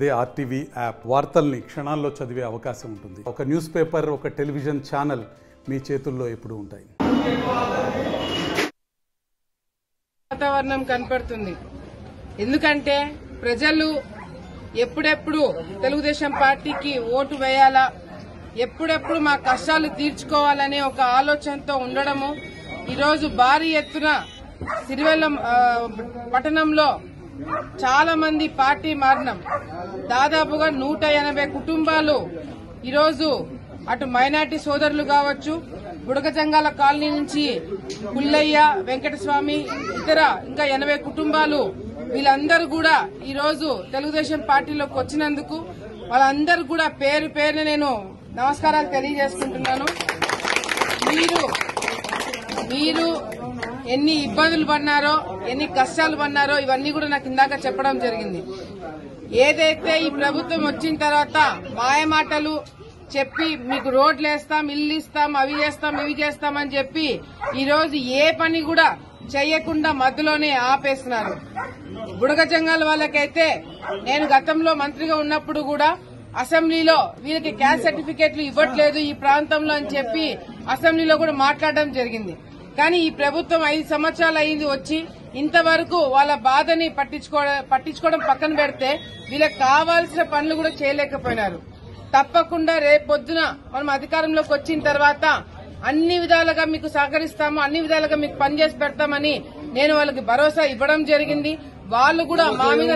అదే RTV app వార్తల్ని క్షణాల్లో చదివే అవకాశం ఉంటుంది. ఒక న్యూస్ పేపర్, ఒక టెలివిజన్ ఛానల్ మీ చేతుల్లో ఎప్పుడూ ఉంటాయి. వాతావరణం కనపడుతుంది. ఎందుకంటే ప్రజలు ఎప్పుడెప్పుడు తెలుగుదేశం పార్టీకి ఓటు వేయాలా, ఎప్పుడెప్పుడు మా కష్టాలు తీర్చుకోవాలనే ఒక ఆలోచనతో ఉండడము. ఈరోజు భారీ ఎత్తున సిరివెల్ల పట్టణంలో చాలా మంది పార్టీ మారినాం. దాదాపుగా 180 కుటుంబాలు ఈరోజు అటు మైనార్టీ సోదరులు కావచ్చు, బుడగజంగాల కాలనీ నుంచి పుల్లయ్య, వెంకటస్వామి, ఇతర ఇంకా 80 కుటుంబాలు వీళ్ళందరూ కూడా ఈరోజు తెలుగుదేశం పార్టీలోకి వచ్చినందుకు వాళ్ళందరూ కూడా పేరు పేరున నేను నమస్కారాలు తెలియజేసుకుంటున్నాను. మీరు ఎన్ని ఇబ్బందులు పడినారో, ఎన్ని కష్టాలు పడినారో ఇవన్నీ కూడా నాకు ఇందాక చెప్పడం జరిగింది. ఏదైతే ఈ ప్రభుత్వం వచ్చిన తర్వాత మాయమాటలు చెప్పి మీకు రోడ్లు వేస్తాం, ఇల్లు ఇస్తాం, అవి చేస్తాం, ఇవి చేస్తామని చెప్పి ఈరోజు ఏ పని కూడా చేయకుండా మధ్యలోనే ఆపేస్తున్నారు. బుడగజంగాల వాళ్ళకైతే నేను గతంలో మంత్రిగా ఉన్నప్పుడు కూడా అసెంబ్లీలో వీళ్ళకి క్యాస్ట్ సర్టిఫికేట్లు ఇవ్వట్లేదు ఈ ప్రాంతంలో అని చెప్పి అసెంబ్లీలో కూడా మాట్లాడడం జరిగింది. కానీ ఈ ప్రభుత్వం 5 సంవత్సరాలు అయింది వచ్చి ఇంతవరకు వాళ్ళ బాధని పట్టించుకోవడం పక్కన పెడితే వీళ్ళకి కావాల్సిన పనులు కూడా చేయలేకపోయినారు. తప్పకుండా రేపొద్దున మనం అధికారంలోకి వచ్చిన తర్వాత అన్ని విధాలుగా మీకు సహకరిస్తాము, అన్ని విధాలుగా మీకు పనిచేసి పెడతామని నేను వాళ్ళకి భరోసా ఇవ్వడం జరిగింది. వాళ్ళు కూడా మా మీద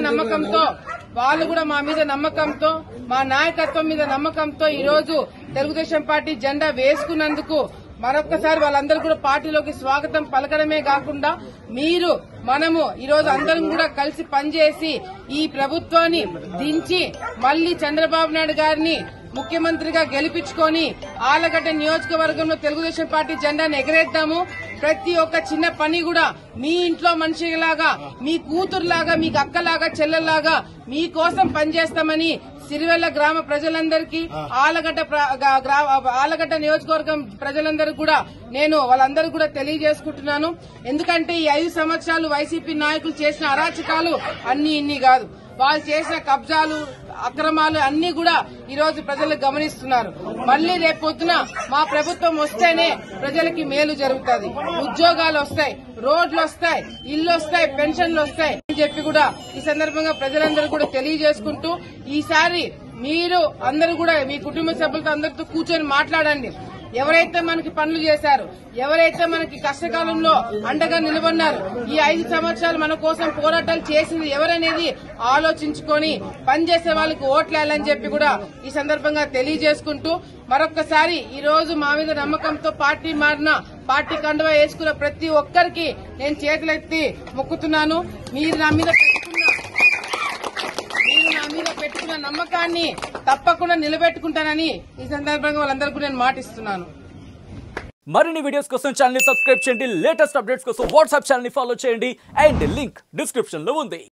నమ్మకంతో మా నాయకత్వం మీద నమ్మకంతో ఈరోజు తెలుగుదేశం పార్టీ జెండా వేసుకున్నందుకు మరొక్కసారి వాళ్ళందరూ కూడా పార్టీలోకి స్వాగతం పలకడమే కాకుండా మనము ఈరోజు అందరం కూడా కలిసి పనిచేసి ఈ ప్రభుత్వాన్ని దించి మళ్లీ చంద్రబాబు నాయుడు గారిని ముఖ్యమంత్రిగా గెలిపించుకొని ఆలగడ్డ నియోజకవర్గంలో తెలుగుదేశం పార్టీ జెండాను ఎగరేద్దాము. ప్రతి ఒక్క చిన్న పని కూడా మీ ఇంట్లో మనిషిలాగా, మీ కూతురులాగా, మీకు అక్కలాగా, చెల్లెల్లాగా మీకోసం పనిచేస్తామని సిరివెల్ల గ్రామ ప్రజలందరికీ, ఆలగడ్డ నియోజకవర్గం ప్రజలందరికీ కూడా నేను వాళ్ళందరూ కూడా తెలియజేసుకుంటున్నాను. ఎందుకంటే ఈ 5 సంవత్సరాలు వైసీపీ నాయకులు చేసిన అరాచకాలు ఇన్ని కాదు. వాళ్ళు చేసిన కబ్జాలు, అక్రమాలు అన్ని కూడా ఈరోజు ప్రజలు గమనిస్తున్నారు. మళ్లీ రేపొద్దున మా ప్రభుత్వం వస్తేనే ప్రజలకి మేలు జరుగుతుంది. ఉద్యోగాలు వస్తాయి, రోడ్లు వస్తాయి, ఇళ్లు వస్తాయి, పెన్షన్లు వస్తాయి అని చెప్పి కూడా ఈ సందర్భంగా ప్రజలందరూ కూడా తెలియజేసుకుంటూ ఈసారి మీరు అందరూ కూడా మీ కుటుంబ సభ్యులతో అందరితో కూర్చొని మాట్లాడండి. ఎవరైతే మనకి పనులు చేశారు, ఎవరైతే మనకి కష్టకాలంలో అండగా నిలబడినారు, ఈ 5 సంవత్సరాలు మన కోసం పోరాటాలు చేసింది ఎవరనేది ఆలోచించుకొని పనిచేసే వాళ్ళకి ఓట్లేయాలని చెప్పి కూడా ఈ సందర్భంగా తెలియజేసుకుంటూ మరొక్కసారి ఈ రోజు మా మీద నమ్మకంతో పార్టీ మారిన, పార్టీ కండువా వేసుకున్న ప్రతి ఒక్కరికి నేను చేతులెత్తి మొక్కుతున్నాను. మీరు నా మీద పెట్టుకున్న నమ్మకాన్ని తప్పకుండా నిలబెట్టుకుంటానని ఈ సందర్భంగా వాళ్ళందరికీ నేను మాటిస్తున్నాను. మరిన్ని వీడియోస్ కోసం ఛానల్ ని సబ్స్క్రైబ్ చేయండి. లేటెస్ట్ అప్డేట్స్ కోసం వాట్సాప్ ఛానల్ ని ఫాలో చేయండి. అండ్ లింక్ డిస్క్రిప్షన్ లో ఉంది.